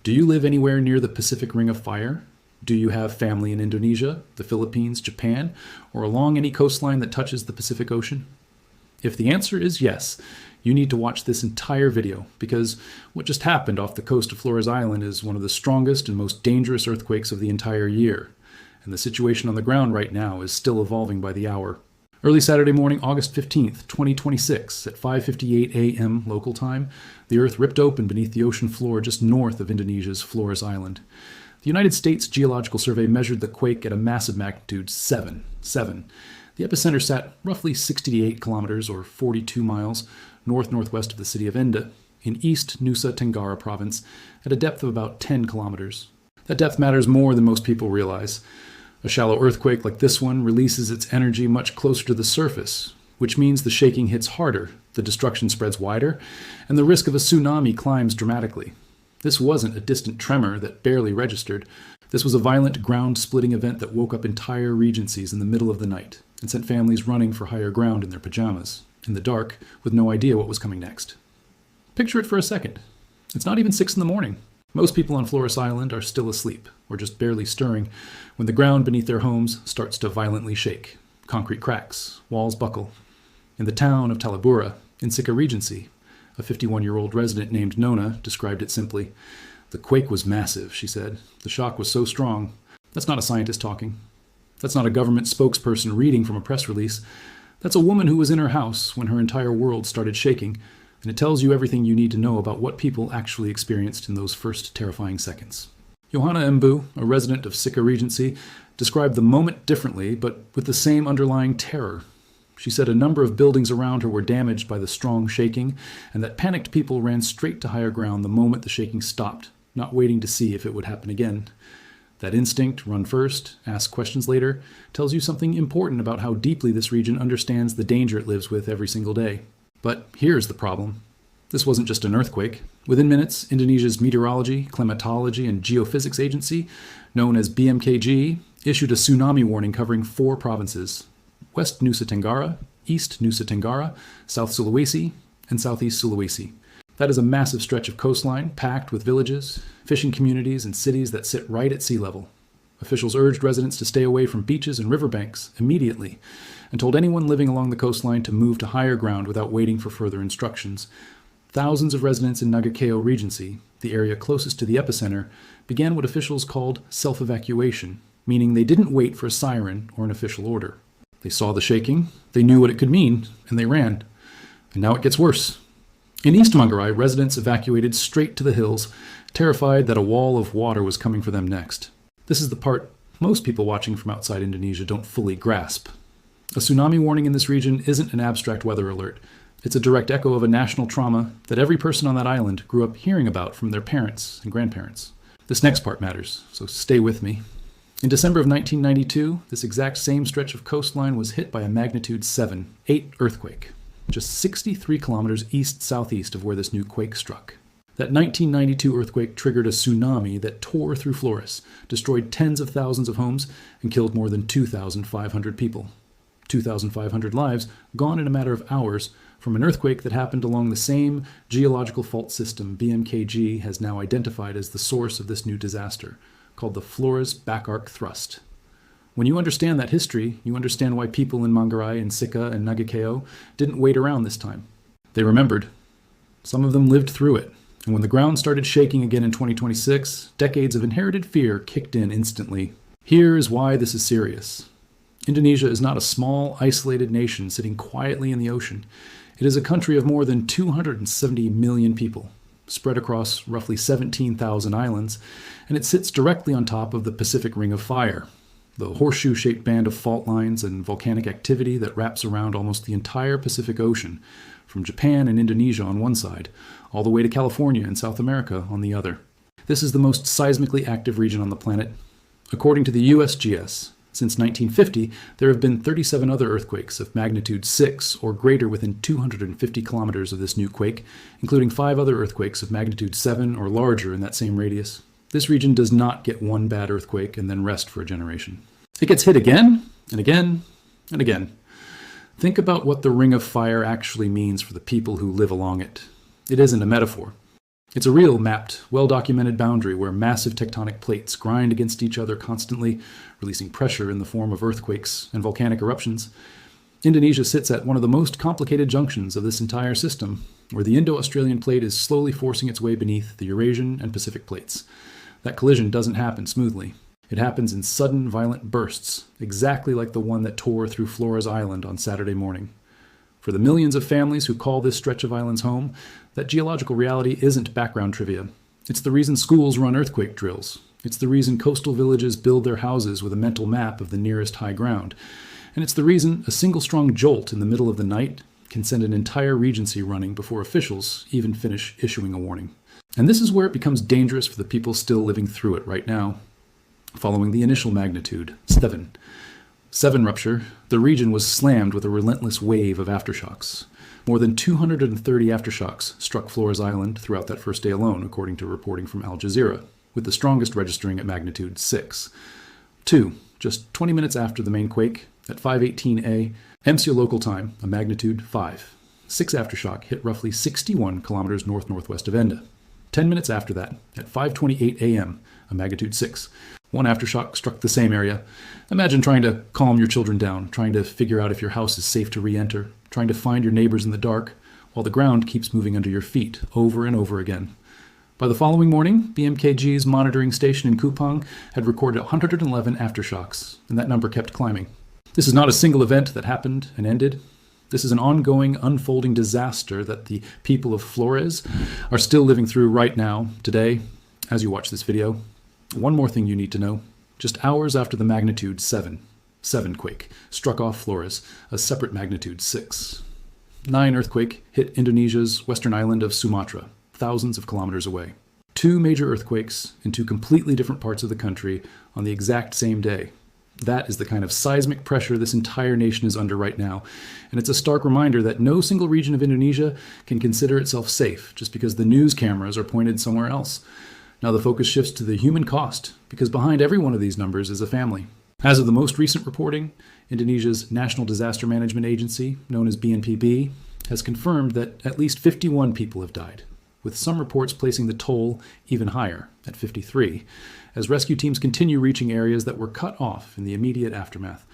Do you live anywhere near the Pacific Ring of Fire? Do you have family in Indonesia, the Philippines, Japan, or along any coastline that touches the Pacific Ocean? If the answer is yes, you need to watch this entire video, because what just happened off the coast of Flores Island is one of the strongest and most dangerous earthquakes of the entire year, and the situation on the ground right now is still evolving by the hour. Early Saturday morning, August 15th, 2026, at 5:58 a.m. local time, the earth ripped open beneath the ocean floor just north of Indonesia's Flores Island. The United States Geological Survey measured the quake at a massive magnitude 7. The epicenter sat roughly 68 kilometers or 42 miles north-northwest of the city of Ende in East Nusa Tenggara province at a depth of about 10 kilometers. That depth matters more than most people realize. A shallow earthquake like this one releases its energy much closer to the surface, which means the shaking hits harder, the destruction spreads wider, and the risk of a tsunami climbs dramatically. This wasn't a distant tremor that barely registered. This was a violent ground-splitting event that woke up entire regencies in the middle of the night and sent families running for higher ground in their pajamas, in the dark, with no idea what was coming next. Picture it for a second. It's not even 6 in the morning. Most people on Flores Island are still asleep, or just barely stirring, when the ground beneath their homes starts to violently shake. Concrete cracks, walls buckle. In the town of Talabura, in Sika Regency, a 51-year-old resident named Nona described it simply. "The quake was massive," she said. "The shock was so strong." That's not a scientist talking. That's not a government spokesperson reading from a press release. That's a woman who was in her house when her entire world started shaking, and it tells you everything you need to know about what people actually experienced in those first terrifying seconds. Johanna Mbu, a resident of Sika Regency, described the moment differently, but with the same underlying terror. She said a number of buildings around her were damaged by the strong shaking, and that panicked people ran straight to higher ground the moment the shaking stopped, not waiting to see if it would happen again. That instinct, run first, ask questions later, tells you something important about how deeply this region understands the danger it lives with every single day. But here's the problem. This wasn't just an earthquake. Within minutes, Indonesia's Meteorology, Climatology, and Geophysics Agency, known as BMKG, issued a tsunami warning covering 4 provinces: West Nusa Tenggara, East Nusa Tenggara, South Sulawesi, and Southeast Sulawesi. That is a massive stretch of coastline packed with villages, fishing communities, and cities that sit right at sea level. Officials urged residents to stay away from beaches and riverbanks immediately, and told anyone living along the coastline to move to higher ground without waiting for further instructions. Thousands of residents in Nagakeo Regency, the area closest to the epicenter, began what officials called self-evacuation, meaning they didn't wait for a siren or an official order. They saw the shaking, they knew what it could mean, and they ran. And now it gets worse. In East Manggarai, residents evacuated straight to the hills, terrified that a wall of water was coming for them next. This is the part most people watching from outside Indonesia don't fully grasp. A tsunami warning in this region isn't an abstract weather alert. It's a direct echo of a national trauma that every person on that island grew up hearing about from their parents and grandparents. This next part matters, so stay with me. In December of 1992, this exact same stretch of coastline was hit by a magnitude 7.8 earthquake, just 63 kilometers east-southeast of where this new quake struck. That 1992 earthquake triggered a tsunami that tore through Flores, destroyed tens of thousands of homes, and killed more than 2,500 people. 2,500 lives gone in a matter of hours from an earthquake that happened along the same geological fault system BMKG has now identified as the source of this new disaster, called the Flores Back Arc Thrust. When you understand that history, you understand why people in Manggarai and Sika and Nagakeo didn't wait around this time. They remembered. Some of them lived through it. And when the ground started shaking again in 2026, decades of inherited fear kicked in instantly. Here is why this is serious. Indonesia is not a small, isolated nation sitting quietly in the ocean. It is a country of more than 270 million people, spread across roughly 17,000 islands, and it sits directly on top of the Pacific Ring of Fire, the horseshoe-shaped band of fault lines and volcanic activity that wraps around almost the entire Pacific Ocean, from Japan and Indonesia on one side, all the way to California and South America on the other. This is the most seismically active region on the planet. According to the USGS, since 1950, there have been 37 other earthquakes of magnitude 6 or greater within 250 kilometers of this new quake, including 5 other earthquakes of magnitude 7 or larger in that same radius. This region does not get one bad earthquake and then rest for a generation. It gets hit again and again and again. Think about what the Ring of Fire actually means for the people who live along it. It isn't a metaphor. It's a real mapped, well-documented boundary where massive tectonic plates grind against each other constantly, releasing pressure in the form of earthquakes and volcanic eruptions. Indonesia sits at one of the most complicated junctions of this entire system, where the Indo-Australian plate is slowly forcing its way beneath the Eurasian and Pacific plates. That collision doesn't happen smoothly. It happens in sudden, violent bursts, exactly like the one that tore through Flores Island on Saturday morning. For the millions of families who call this stretch of islands home, that geological reality isn't background trivia. It's the reason schools run earthquake drills. It's the reason coastal villages build their houses with a mental map of the nearest high ground. And it's the reason a single strong jolt in the middle of the night can send an entire regency running before officials even finish issuing a warning. And this is where it becomes dangerous for the people still living through it right now. Following the initial magnitude, 7 rupture, the region was slammed with a relentless wave of aftershocks. More than 230 aftershocks struck Flores Island throughout that first day alone, according to reporting from Al Jazeera, with the strongest registering at magnitude 6. 2, just 20 minutes after the main quake, at 5:18 MCO local time, a magnitude 5. 6 aftershock hit roughly 61 kilometers north-northwest of Enda. 10 minutes after that, at 5:28 a.m., a magnitude 6. 1 aftershock struck the same area. Imagine trying to calm your children down, trying to figure out if your house is safe to re-enter, trying to find your neighbors in the dark, while the ground keeps moving under your feet over and over again. By the following morning, BMKG's monitoring station in Kupang had recorded 111 aftershocks, and that number kept climbing. This is not a single event that happened and ended. This is an ongoing, unfolding disaster that the people of Flores are still living through right now, today, as you watch this video. One more thing you need to know. Just hours after the magnitude 7 quake struck off Flores, a separate magnitude 6. 9 earthquake hit Indonesia's western island of Sumatra, thousands of kilometers away. 2 major earthquakes in 2 completely different parts of the country on the exact same day. That is the kind of seismic pressure this entire nation is under right now, and it's a stark reminder that no single region of Indonesia can consider itself safe just because the news cameras are pointed somewhere else. Now the focus shifts to the human cost, because behind every one of these numbers is a family. As of the most recent reporting, Indonesia's National Disaster Management Agency, known as BNPB, has confirmed that at least 51 people have died, with some reports placing the toll even higher, at 53, as rescue teams continue reaching areas that were cut off in the immediate aftermath.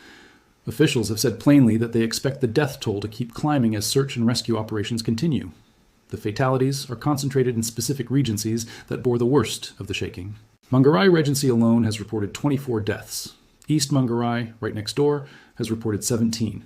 Officials have said plainly that they expect the death toll to keep climbing as search and rescue operations continue. The fatalities are concentrated in specific regencies that bore the worst of the shaking. Manggarai Regency alone has reported 24 deaths. East Manggarai, right next door, has reported 17.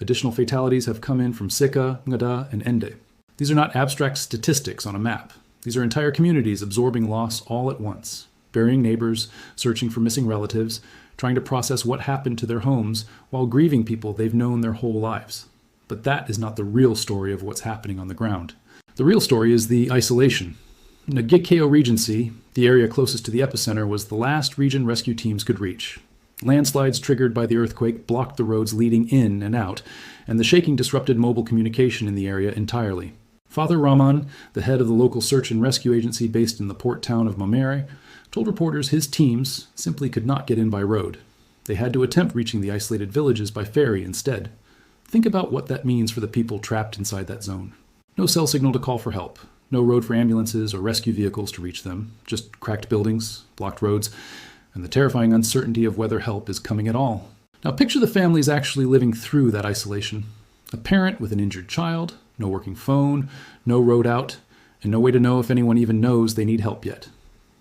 Additional fatalities have come in from Sika, Ngada, and Ende. These are not abstract statistics on a map. These are entire communities absorbing loss all at once, burying neighbors, searching for missing relatives, trying to process what happened to their homes while grieving people they've known their whole lives. But that is not the real story of what's happening on the ground. The real story is the isolation. Nagikeo Regency, the area closest to the epicenter, was the last region rescue teams could reach. Landslides triggered by the earthquake blocked the roads leading in and out, and the shaking disrupted mobile communication in the area entirely. Father Rahman, the head of the local search and rescue agency based in the port town of Mamere, told reporters his teams simply could not get in by road. They had to attempt reaching the isolated villages by ferry instead. Think about what that means for the people trapped inside that zone. No cell signal to call for help, no road for ambulances or rescue vehicles to reach them, just cracked buildings, blocked roads, and the terrifying uncertainty of whether help is coming at all. Now picture the families actually living through that isolation. A parent with an injured child, no working phone, no road out, and no way to know if anyone even knows they need help yet.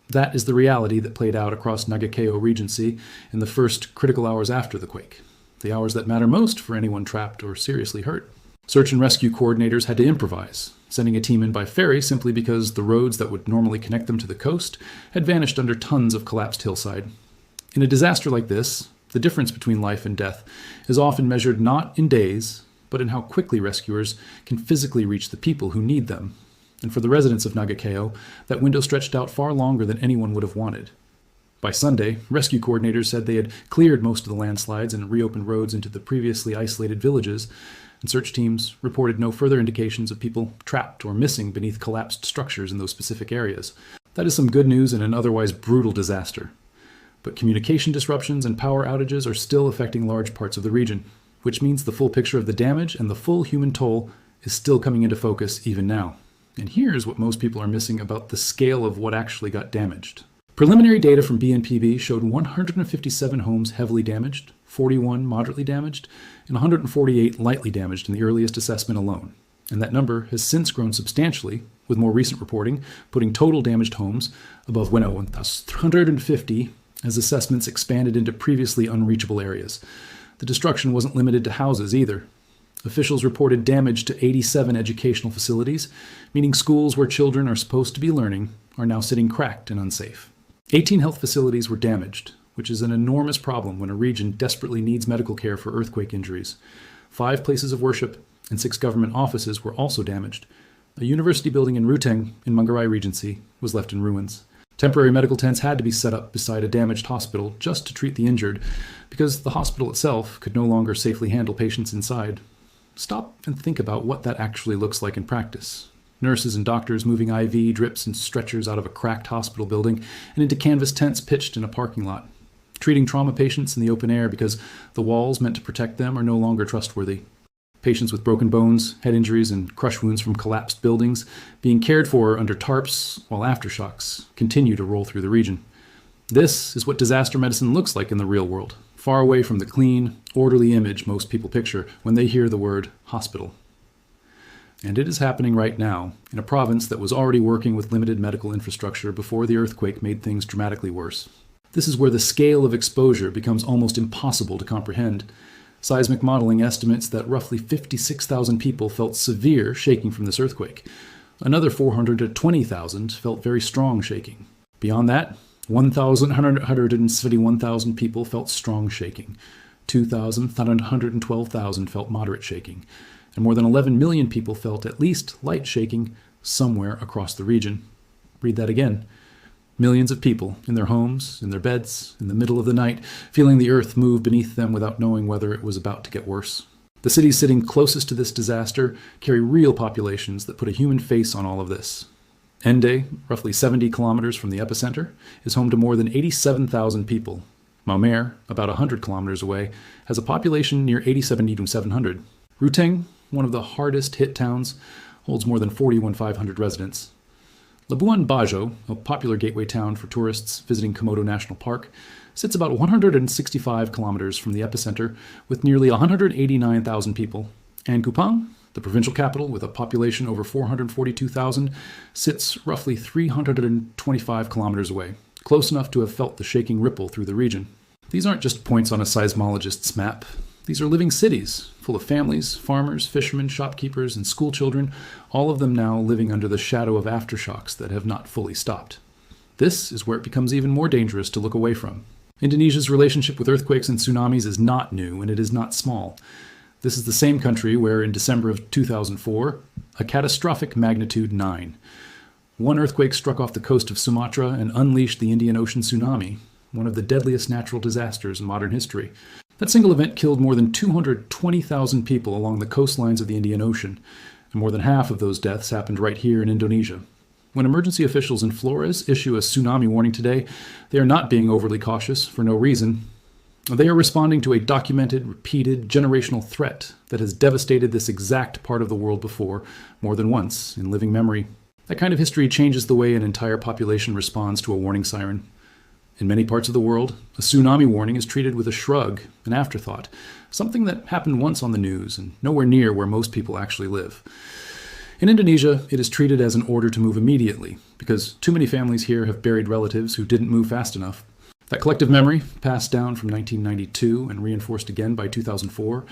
That is the reality that played out across Nagakeo Regency in the first critical hours after the quake, the hours that matter most for anyone trapped or seriously hurt. Search and rescue coordinators had to improvise, sending a team in by ferry simply because the roads that would normally connect them to the coast had vanished under tons of collapsed hillside. In a disaster like this, the difference between life and death is often measured not in days, but in how quickly rescuers can physically reach the people who need them. And for the residents of Nagakeo, that window stretched out far longer than anyone would have wanted. By Sunday, rescue coordinators said they had cleared most of the landslides and reopened roads into the previously isolated villages, and search teams reported no further indications of people trapped or missing beneath collapsed structures in those specific areas. That is some good news in an otherwise brutal disaster. But communication disruptions and power outages are still affecting large parts of the region, which means the full picture of the damage and the full human toll is still coming into focus even now. And here's what most people are missing about the scale of what actually got damaged. Preliminary data from BNPB showed 157 homes heavily damaged, 41 moderately damaged, and 148 lightly damaged in the earliest assessment alone. And that number has since grown substantially, with more recent reporting putting total damaged homes above 150 as assessments expanded into previously unreachable areas. The destruction wasn't limited to houses either. Officials reported damage to 87 educational facilities, meaning schools where children are supposed to be learning are now sitting cracked and unsafe. 18 health facilities were damaged, which is an enormous problem when a region desperately needs medical care for earthquake injuries. 5 places of worship and 6 government offices were also damaged. A university building in Ruteng, in Manggarai Regency, was left in ruins. Temporary medical tents had to be set up beside a damaged hospital just to treat the injured, because the hospital itself could no longer safely handle patients inside. Stop and think about what that actually looks like in practice. Nurses and doctors moving IV drips and stretchers out of a cracked hospital building and into canvas tents pitched in a parking lot. Treating trauma patients in the open air because the walls meant to protect them are no longer trustworthy. Patients with broken bones, head injuries, and crush wounds from collapsed buildings being cared for under tarps while aftershocks continue to roll through the region. This is what disaster medicine looks like in the real world, far away from the clean, orderly image most people picture when they hear the word hospital. And it is happening right now in a province that was already working with limited medical infrastructure before the earthquake made things dramatically worse. This is where the scale of exposure becomes almost impossible to comprehend. Seismic modeling estimates that roughly 56,000 people felt severe shaking from this earthquake. Another 420,000 felt very strong shaking. Beyond that, 171,000 people felt strong shaking. 112,000 felt moderate shaking. And more than 11 million people felt at least light shaking somewhere across the region. Read that again. Millions of people in their homes, in their beds, in the middle of the night, feeling the earth move beneath them without knowing whether it was about to get worse. The cities sitting closest to this disaster carry real populations that put a human face on all of this. Ende, roughly 70 kilometers from the epicenter, is home to more than 87,000 people. Maumer, about 100 kilometers away, has a population near 87,700. Ruteng, one of the hardest hit towns, holds more than 41,500 residents. Labuan Bajo, a popular gateway town for tourists visiting Komodo National Park, sits about 165 kilometers from the epicenter with nearly 189,000 people. And Kupang, the provincial capital with a population over 442,000, sits roughly 325 kilometers away, close enough to have felt the shaking ripple through the region. These aren't just points on a seismologist's map. These are living cities, full of families, farmers, fishermen, shopkeepers, and school children, all of them now living under the shadow of aftershocks that have not fully stopped. This is where it becomes even more dangerous to look away from. Indonesia's relationship with earthquakes and tsunamis is not new, and it is not small. This is the same country where, in December of 2004, a catastrophic magnitude 9. One earthquake struck off the coast of Sumatra and unleashed the Indian Ocean tsunami, one of the deadliest natural disasters in modern history. That single event killed more than 220,000 people along the coastlines of the Indian Ocean, and more than half of those deaths happened right here in Indonesia. When emergency officials in Flores issue a tsunami warning today, they are not being overly cautious for no reason. They are responding to a documented, repeated, generational threat that has devastated this exact part of the world before, more than once, in living memory. That kind of history changes the way an entire population responds to a warning siren. In many parts of the world, a tsunami warning is treated with a shrug, an afterthought, something that happened once on the news and nowhere near where most people actually live. In Indonesia, it is treated as an order to move immediately, because too many families here have buried relatives who didn't move fast enough. That collective memory, passed down from 1992 and reinforced again by 2004,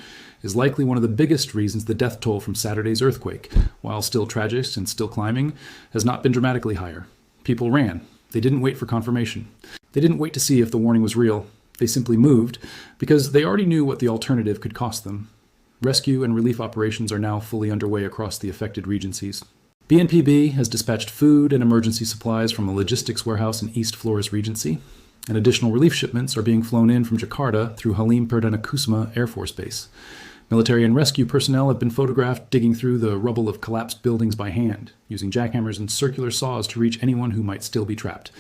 is likely one of the biggest reasons the death toll from Saturday's earthquake, while still tragic and still climbing, has not been dramatically higher. People ran. They didn't wait for confirmation. They didn't wait to see if the warning was real. They simply moved because they already knew what the alternative could cost them. Rescue and relief operations are now fully underway across the affected regencies. BNPB has dispatched food and emergency supplies from a logistics warehouse in East Flores Regency, and additional relief shipments are being flown in from Jakarta through Halim Perdana Kusuma Air Force Base. Military and rescue personnel have been photographed digging through the rubble of collapsed buildings by hand, using jackhammers and circular saws to reach anyone who might still be trapped.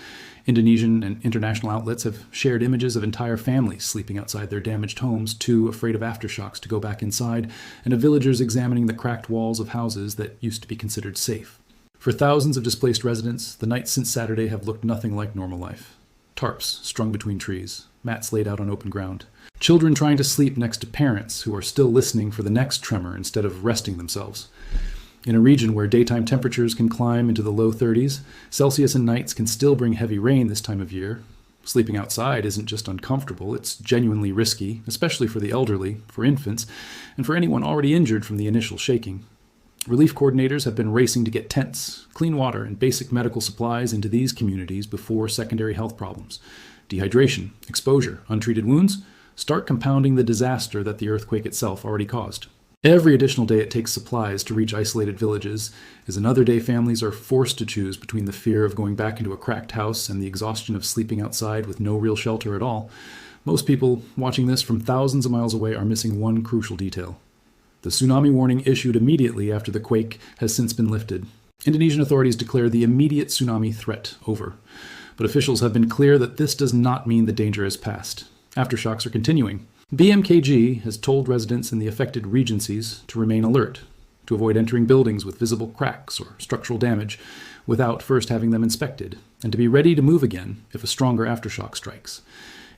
Indonesian and international outlets have shared images of entire families sleeping outside their damaged homes, too afraid of aftershocks to go back inside, and of villagers examining the cracked walls of houses that used to be considered safe. For thousands of displaced residents, the nights since Saturday have looked nothing like normal life. Tarps strung between trees, mats laid out on open ground, children trying to sleep next to parents who are still listening for the next tremor instead of resting themselves. In a region where daytime temperatures can climb into the low 30s, Celsius and nights can still bring heavy rain this time of year. Sleeping outside isn't just uncomfortable, it's genuinely risky, especially for the elderly, for infants, and for anyone already injured from the initial shaking. Relief coordinators have been racing to get tents, clean water, and basic medical supplies into these communities before secondary health problems. Dehydration, exposure, untreated wounds start compounding the disaster that the earthquake itself already caused. Every additional day it takes supplies to reach isolated villages is another day families are forced to choose between the fear of going back into a cracked house and the exhaustion of sleeping outside with no real shelter at all. Most people watching this from thousands of miles away are missing one crucial detail. The tsunami warning issued immediately after the quake has since been lifted. Indonesian authorities declare the immediate tsunami threat over. But officials have been clear that this does not mean the danger has passed. Aftershocks are continuing. BMKG has told residents in the affected regencies to remain alert, to avoid entering buildings with visible cracks or structural damage without first having them inspected, and to be ready to move again if a stronger aftershock strikes.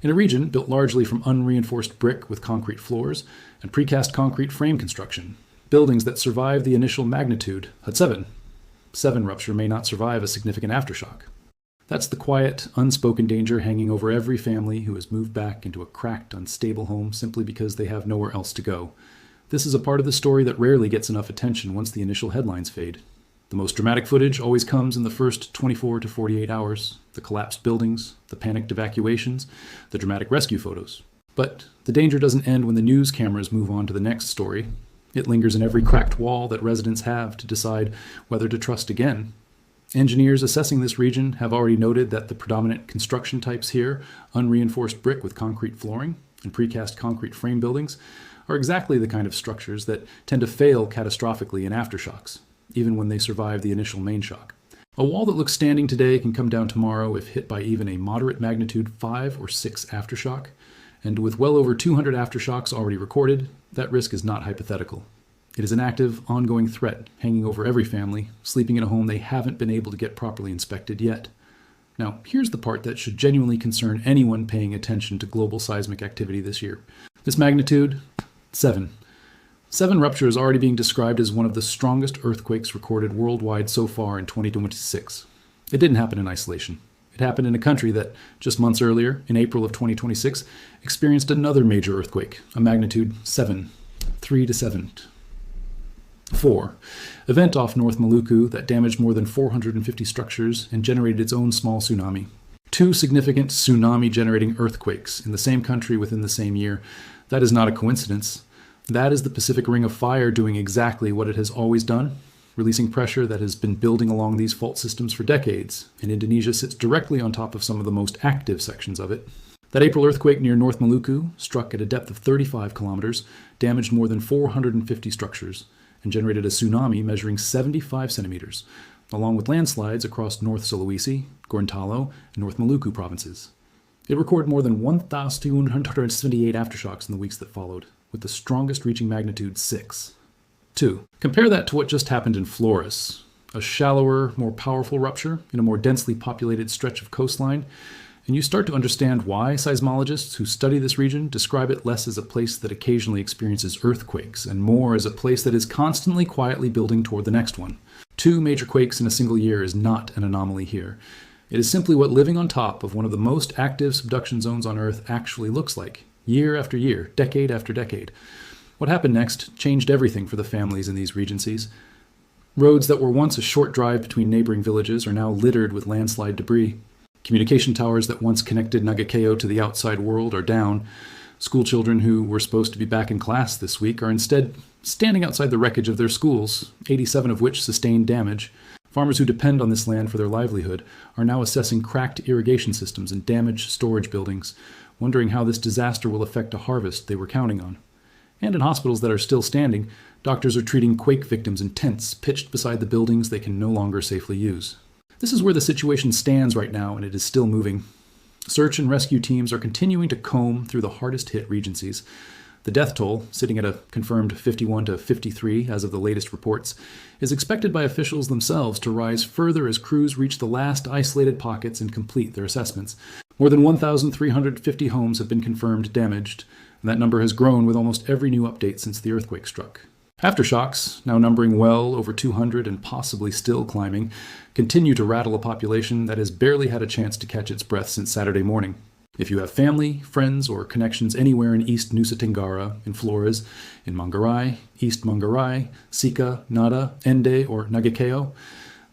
In a region built largely from unreinforced brick with concrete floors and precast concrete frame construction, buildings that survive the initial magnitude, M7.7 rupture may not survive a significant aftershock. That's the quiet, unspoken danger hanging over every family who has moved back into a cracked, unstable home simply because they have nowhere else to go. This is a part of the story that rarely gets enough attention once the initial headlines fade. The most dramatic footage always comes in the first 24 to 48 hours, the collapsed buildings, the panicked evacuations, the dramatic rescue photos. But the danger doesn't end when the news cameras move on to the next story. It lingers in every cracked wall that residents have to decide whether to trust again. Engineers assessing this region have already noted that the predominant construction types here, unreinforced brick with concrete flooring and precast concrete frame buildings, are exactly the kind of structures that tend to fail catastrophically in aftershocks, even when they survive the initial main shock. A wall that looks standing today can come down tomorrow if hit by even a moderate magnitude 5 or 6 aftershock, and with well over 200 aftershocks already recorded, that risk is not hypothetical. It is an active, ongoing threat hanging over every family, sleeping in a home they haven't been able to get properly inspected yet. Now, here's the part that should genuinely concern anyone paying attention to global seismic activity this year. This magnitude, 7. 7 rupture is already being described as one of the strongest earthquakes recorded worldwide so far in 2026. It didn't happen in isolation. It happened in a country that, just months earlier, in April of 2026, experienced another major earthquake, a magnitude 7, 3 to 7. 4. Event off North Maluku that damaged more than 450 structures and generated its own small tsunami. 2 significant tsunami-generating earthquakes in the same country within the same year. That is not a coincidence. That is the Pacific Ring of Fire doing exactly what it has always done, releasing pressure that has been building along these fault systems for decades, and Indonesia sits directly on top of some of the most active sections of it. That April earthquake near North Maluku struck at a depth of 35 kilometers, damaged more than 450 structures, and generated a tsunami measuring 75 centimeters, along with landslides across North Sulawesi, Gorontalo, and North Maluku provinces. It recorded more than 1,178 aftershocks in the weeks that followed, with the strongest reaching magnitude 6. 2. Compare that to what just happened in Flores, a shallower, more powerful rupture in a more densely populated stretch of coastline, and you start to understand why seismologists who study this region describe it less as a place that occasionally experiences earthquakes and more as a place that is constantly quietly building toward the next one. 2 major quakes in a single year is not an anomaly here. It is simply what living on top of one of the most active subduction zones on Earth actually looks like, year after year, decade after decade. What happened next changed everything for the families in these regencies. Roads that were once a short drive between neighboring villages are now littered with landslide debris. Communication towers that once connected Nagakeo to the outside world are down. School children who were supposed to be back in class this week are instead standing outside the wreckage of their schools, 87 of which sustained damage. Farmers who depend on this land for their livelihood are now assessing cracked irrigation systems and damaged storage buildings, wondering how this disaster will affect a harvest they were counting on. And in hospitals that are still standing, doctors are treating quake victims in tents pitched beside the buildings they can no longer safely use. This is where the situation stands right now, and it is still moving. Search and rescue teams are continuing to comb through the hardest hit regencies. The death toll, sitting at a confirmed 51 to 53 as of the latest reports, is expected by officials themselves to rise further as crews reach the last isolated pockets and complete their assessments. More than 1,350 homes have been confirmed damaged, and that number has grown with almost every new update since the earthquake struck. Aftershocks, now numbering well over 200 and possibly still climbing, continue to rattle a population that has barely had a chance to catch its breath since Saturday morning. If you have family, friends, or connections anywhere in East Nusa Tenggara, in Flores, in Manggarai, East Manggarai, Sika, Nada, Ende, or Nagakeo,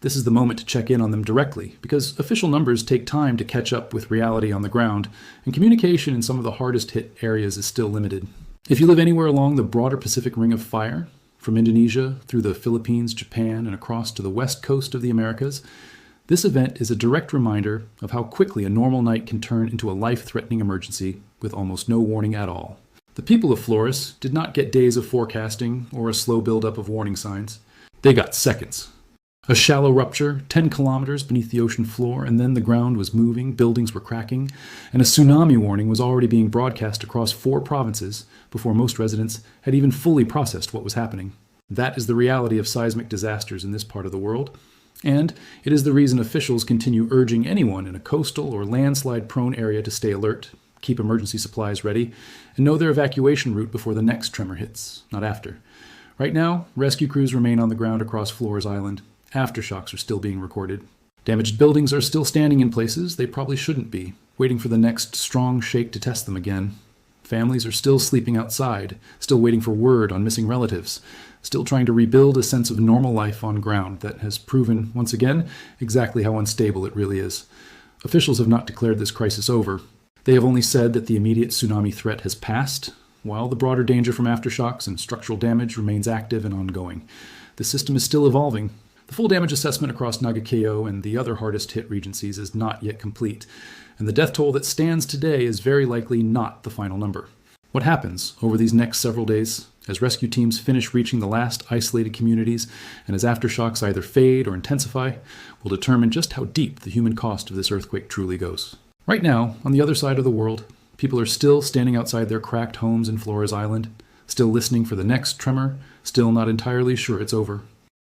this is the moment to check in on them directly, because official numbers take time to catch up with reality on the ground, and communication in some of the hardest hit areas is still limited. If you live anywhere along the broader Pacific Ring of Fire, from Indonesia through the Philippines, Japan, and across to the west coast of the Americas, this event is a direct reminder of how quickly a normal night can turn into a life-threatening emergency with almost no warning at all. The people of Flores did not get days of forecasting or a slow buildup of warning signs. They got seconds. A shallow rupture, 10 kilometers beneath the ocean floor, and then the ground was moving, buildings were cracking, and a tsunami warning was already being broadcast across 4 provinces before most residents had even fully processed what was happening. That is the reality of seismic disasters in this part of the world. And it is the reason officials continue urging anyone in a coastal or landslide-prone area to stay alert, keep emergency supplies ready, and know their evacuation route before the next tremor hits, not after. Right now, rescue crews remain on the ground across Flores Island. Aftershocks are still being recorded. Damaged buildings are still standing in places they probably shouldn't be, waiting for the next strong shake to test them again. Families are still sleeping outside, still waiting for word on missing relatives, still trying to rebuild a sense of normal life on ground that has proven, once again, exactly how unstable it really is. Officials have not declared this crisis over. They have only said that the immediate tsunami threat has passed, while the broader danger from aftershocks and structural damage remains active and ongoing. The system is still evolving. The full damage assessment across Nagakeo and the other hardest hit regencies is not yet complete, and the death toll that stands today is very likely not the final number. What happens over these next several days, as rescue teams finish reaching the last isolated communities, and as aftershocks either fade or intensify, will determine just how deep the human cost of this earthquake truly goes. Right now, on the other side of the world, people are still standing outside their cracked homes in Flores Island, still listening for the next tremor, still not entirely sure it's over.